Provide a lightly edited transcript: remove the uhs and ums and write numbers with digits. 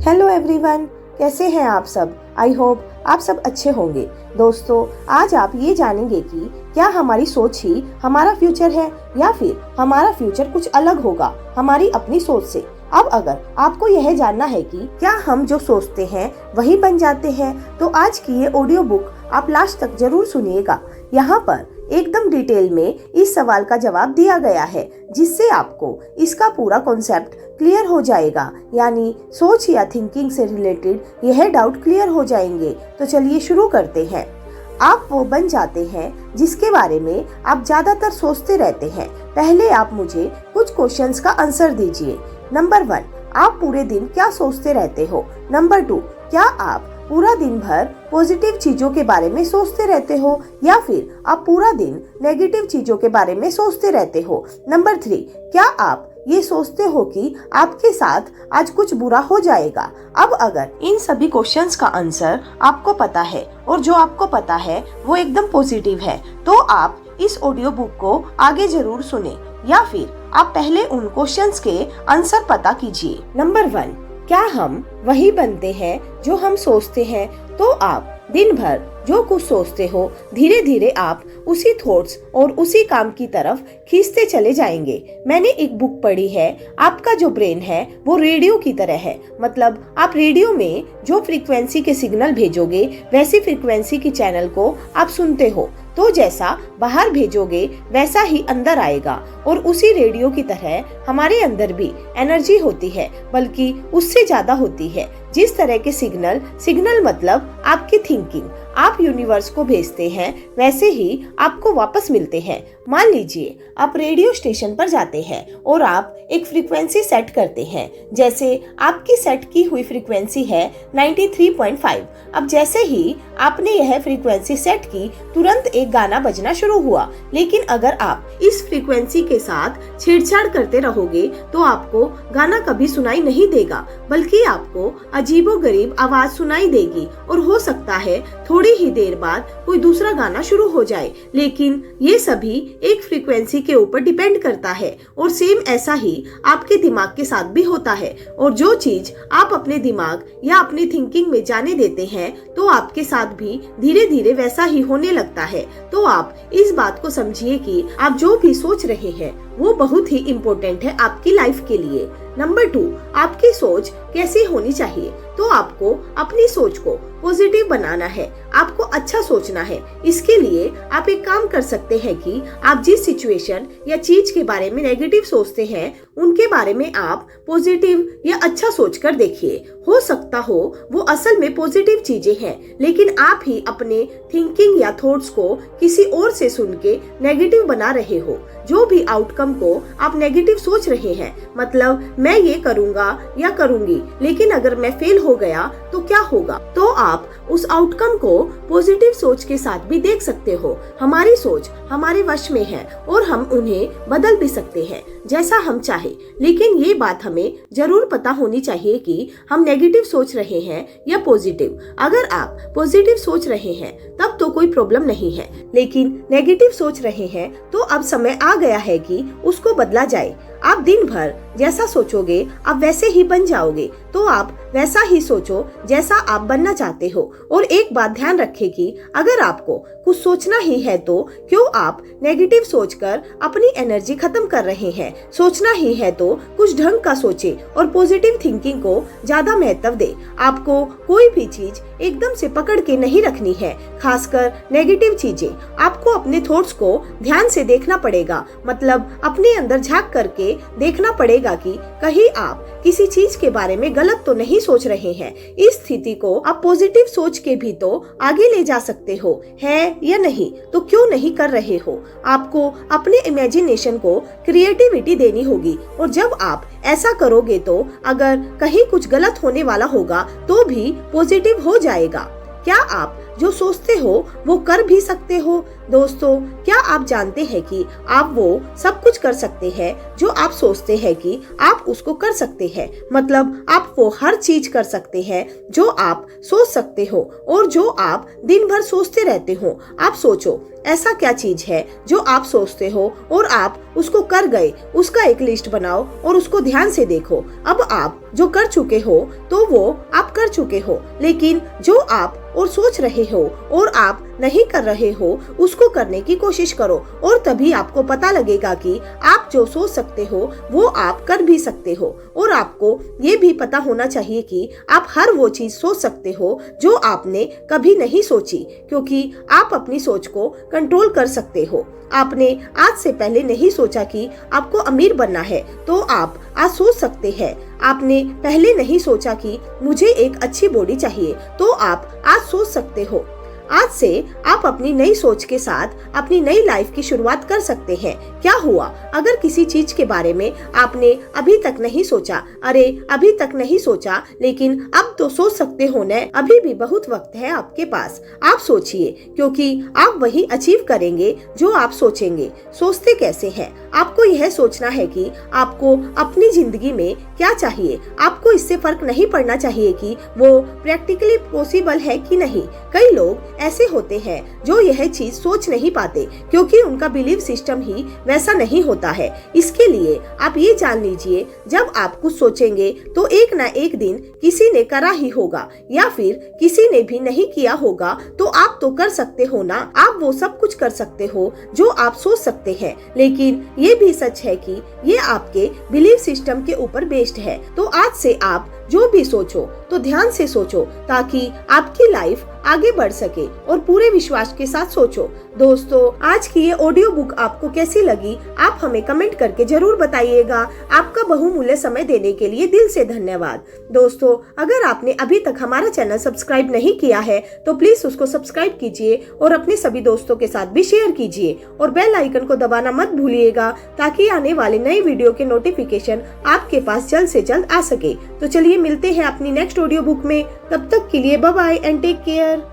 Hello everyone, कैसे हैं आप सब। आई होप आप सब अच्छे होंगे। दोस्तों, आज आप ये जानेंगे कि क्या हमारी सोच ही हमारा फ्यूचर है या फिर हमारा फ्यूचर कुछ अलग होगा हमारी अपनी सोच से। अब अगर आपको यह जानना है कि क्या हम जो सोचते हैं वही बन जाते हैं, तो आज की ये ऑडियो बुक आप लास्ट तक जरूर सुनिएगा। यहाँ पर एकदम डिटेल में इस सवाल का जवाब दिया गया है, जिससे आपको इसका पूरा कॉन्सेप्ट क्लियर हो जाएगा। यानी सोच या थिंकिंग से रिलेटेड यह डाउट क्लियर हो जाएंगे। तो चलिए शुरू करते हैं। आप वो बन जाते हैं जिसके बारे में आप ज्यादातर सोचते रहते हैं। पहले आप मुझे कुछ क्वेश्चंस का आंसर दीजिए। नंबर 1, आप पूरे दिन क्या सोचते रहते हो। नंबर 2, क्या आप पूरा दिन भर पॉजिटिव चीजों के बारे में सोचते रहते हो या फिर आप पूरा दिन नेगेटिव चीजों के बारे में सोचते रहते हो। नंबर 3, क्या आप ये सोचते हो कि आपके साथ आज कुछ बुरा हो जाएगा। अब अगर इन सभी क्वेश्चंस का आंसर आपको पता है और जो आपको पता है वो एकदम पॉजिटिव है, तो आप इस ऑडियो बुक को आगे जरूर सुने या फिर आप पहले उन क्वेश्चंस के आंसर पता कीजिए। नंबर 1, क्या हम वही बनते हैं जो हम सोचते हैं। तो आप दिन भर जो कुछ सोचते हो, धीरे धीरे आप उसी थॉट्स और उसी काम की तरफ खींचते चले जाएंगे। मैंने एक बुक पढ़ी है, आपका जो ब्रेन है वो रेडियो की तरह है। मतलब आप रेडियो में जो फ्रीक्वेंसी के सिग्नल भेजोगे वैसी फ्रीक्वेंसी की चैनल को आप सुनते हो। तो जैसा बाहर भेजोगे वैसा ही अंदर आएगा। और उसी रेडियो की तरह हमारे अंदर भी एनर्जी होती है, बल्कि उससे ज्यादा होती है। जिस तरह के सिग्नल मतलब आपकी थिंकिंग आप यूनिवर्स को भेजते हैं, वैसे ही आपको वापस मिलते हैं। मान लीजिए आप रेडियो स्टेशन पर जाते हैं और आप एक फ्रीक्वेंसी सेट करते हैं। जैसे आपकी सेट की हुई फ्रीक्वेंसी है 93.5। अब जैसे ही आपने यह फ्रीक्वेंसी सेट की, तुरंत एक गाना बजना शुरू हुआ। लेकिन अगर आप इस फ्रीक्वेंसी के साथ छेड़छाड़ करते रहोगे तो आपको गाना कभी सुनाई नहीं देगा, बल्कि आपको अजीबोगरीब आवाज सुनाई देगी और हो सकता है थोड़ी ही देर बाद कोई दूसरा गाना शुरू हो जाए। लेकिन ये सभी एक फ्रीक्वेंसी के ऊपर डिपेंड करता है। और सेम ऐसा ही आपके दिमाग के साथ भी होता है। और जो चीज आप अपने दिमाग या अपनी थिंकिंग में जाने देते हैं, तो आपके साथ भी धीरे धीरे वैसा ही होने लगता है। तो आप इस बात को समझिए कि आप जो भी सोच रहे हैं वो बहुत ही इम्पोर्टेंट है आपकी लाइफ के लिए। नंबर 2, आपकी सोच कैसी होनी चाहिए। तो आपको अपनी सोच को पॉजिटिव बनाना है, आपको अच्छा सोचना है। इसके लिए आप एक काम कर सकते हैं कि आप जिस सिचुएशन या चीज के बारे में नेगेटिव सोचते हैं, उनके बारे में आप पॉजिटिव या अच्छा सोचकर देखिए। हो सकता हो वो असल में पॉजिटिव चीजें हैं, लेकिन आप ही अपने थिंकिंग या थॉट्स को किसी और से सुन के नेगेटिव बना रहे हो। जो भी आउटकम को आप नेगेटिव सोच रहे हैं, मतलब मैं ये करूंगा या करूंगी, लेकिन अगर मैं फेल हो गया तो क्या होगा, तो आप उस आउटकम को पॉजिटिव सोच के साथ भी देख सकते हो। हमारी सोच हमारे वश में है और हम उन्हें बदल भी सकते हैं जैसा हम चाहे। लेकिन ये बात हमें जरूर पता होनी चाहिए कि हम नेगेटिव सोच रहे हैं या पॉजिटिव। अगर आप पॉजिटिव सोच रहे हैं तब तो कोई प्रॉब्लम नहीं है, लेकिन नेगेटिव सोच रहे हैं तो अब समय आ गया है कि उसको बदला जाए। आप दिन भर जैसा सोचोगे आप वैसे ही बन जाओगे। तो आप वैसा ही सोचो जैसा आप बनना चाहते हो। और एक बात ध्यान रखें कि अगर आपको कुछ सोचना ही है तो क्यों आप नेगेटिव सोचकर अपनी एनर्जी खत्म कर रहे हैं। सोचना ही है तो कुछ ढंग का सोचे और पॉजिटिव थिंकिंग को ज्यादा महत्व दे। आपको कोई भी चीज एकदम से पकड़ के नहीं रखनी है, खासकर नेगेटिव चीजें। आपको अपने थॉट्स को ध्यान से देखना पड़ेगा, मतलब अपने अंदर झांक करके देखना पड़ेगा कि कहीं आप किसी चीज के बारे में गलत तो नहीं सोच रहे हैं। इस स्थिति को आप पॉजिटिव सोच के भी तो आगे ले जा सकते हो, है या नहीं? तो क्यों नहीं कर रहे हो? आपको अपने इमेजिनेशन को क्रिएटिविटी देनी होगी। और जब आप ऐसा करोगे तो अगर कहीं कुछ गलत होने वाला होगा तो भी पॉजिटिव हो जाएगा। क्या आप जो सोचते हो वो कर भी सकते हो? दोस्तों, क्या आप जानते हैं कि आप वो सब कुछ कर सकते हैं जो आप सोचते हैं कि आप उसको कर सकते हैं? मतलब आप वो हर चीज कर सकते हैं जो आप सोच सकते हो और जो आप दिन भर सोचते रहते हो। आप सोचो, ऐसा क्या चीज है जो आप सोचते हो और आप उसको कर गए? उसका एक लिस्ट बनाओ और उसको ध्यान से देखो। अब आप जो कर चुके हो तो वो आप कर चुके हो, लेकिन जो आप और सोच रहे हो और आप नहीं कर रहे हो उसको करने की कोशिश करो, और तभी आपको पता लगेगा कि आप जो सोच सकते हो वो आप कर भी सकते हो। और आपको ये भी पता होना चाहिए कि आप हर वो चीज सोच सकते हो जो आपने कभी नहीं सोची, क्योंकि आप अपनी सोच को कंट्रोल कर सकते हो। आपने आज से पहले नहीं सोचा कि आपको अमीर बनना है, तो आप आज सोच सकते हैं। आपने पहले नहीं सोचा कि मुझे एक अच्छी बॉडी चाहिए, तो आप आज सोच सकते हो। आज से आप अपनी नई सोच के साथ अपनी नई लाइफ की शुरुआत कर सकते हैं। क्या हुआ अगर किसी चीज के बारे में आपने अभी तक नहीं सोचा? अरे अभी तक नहीं सोचा, लेकिन अब तो सोच सकते हो न। अभी भी बहुत वक्त है आपके पास। आप सोचिए, क्योंकि आप वही अचीव करेंगे जो आप सोचेंगे। सोचते कैसे हैं? आपको यह सोचना है कि आपको अपनी जिंदगी में क्या चाहिए। आपको इससे फर्क नहीं पड़ना चाहिए कि वो प्रैक्टिकली पॉसिबल है कि नहीं। कई लोग ऐसे होते हैं जो यह चीज सोच नहीं पाते, क्योंकि उनका बिलीव सिस्टम ही वैसा नहीं होता है। इसके लिए आप ये जान लीजिए, जब आप कुछ सोचेंगे तो एक ना एक दिन किसी ने करा ही होगा, या फिर किसी ने भी नहीं किया होगा, तो आप तो कर सकते हो ना। आप वो सब कुछ कर सकते हो जो आप सोच सकते हैं, लेकिन ये भी सच है कि ये आपके बिलीव सिस्टम के ऊपर बेस्ड है। तो आज से आप जो भी सोचो तो ध्यान से सोचो, ताकि आपकी लाइफ आगे बढ़ सके, और पूरे विश्वास के साथ सोचो। दोस्तों, आज की ये ऑडियो बुक आपको कैसी लगी आप हमें कमेंट करके जरूर बताइएगा। आपका बहुमूल्य समय देने के लिए दिल से धन्यवाद। दोस्तों, अगर आपने अभी तक हमारा चैनल सब्सक्राइब नहीं किया है तो प्लीज उसको सब्सक्राइब कीजिए और अपने सभी दोस्तों के साथ भी शेयर कीजिए, और बेल आइकन को दबाना मत भूलिएगा, ताकि आने वाले नए वीडियो के नोटिफिकेशन आपके पास जल्द से जल्द आ सके। तो चलिए मिलते हैं अपनी नेक्स्ट ऑडियो बुक में। तब तक के लिए bye bye and take care.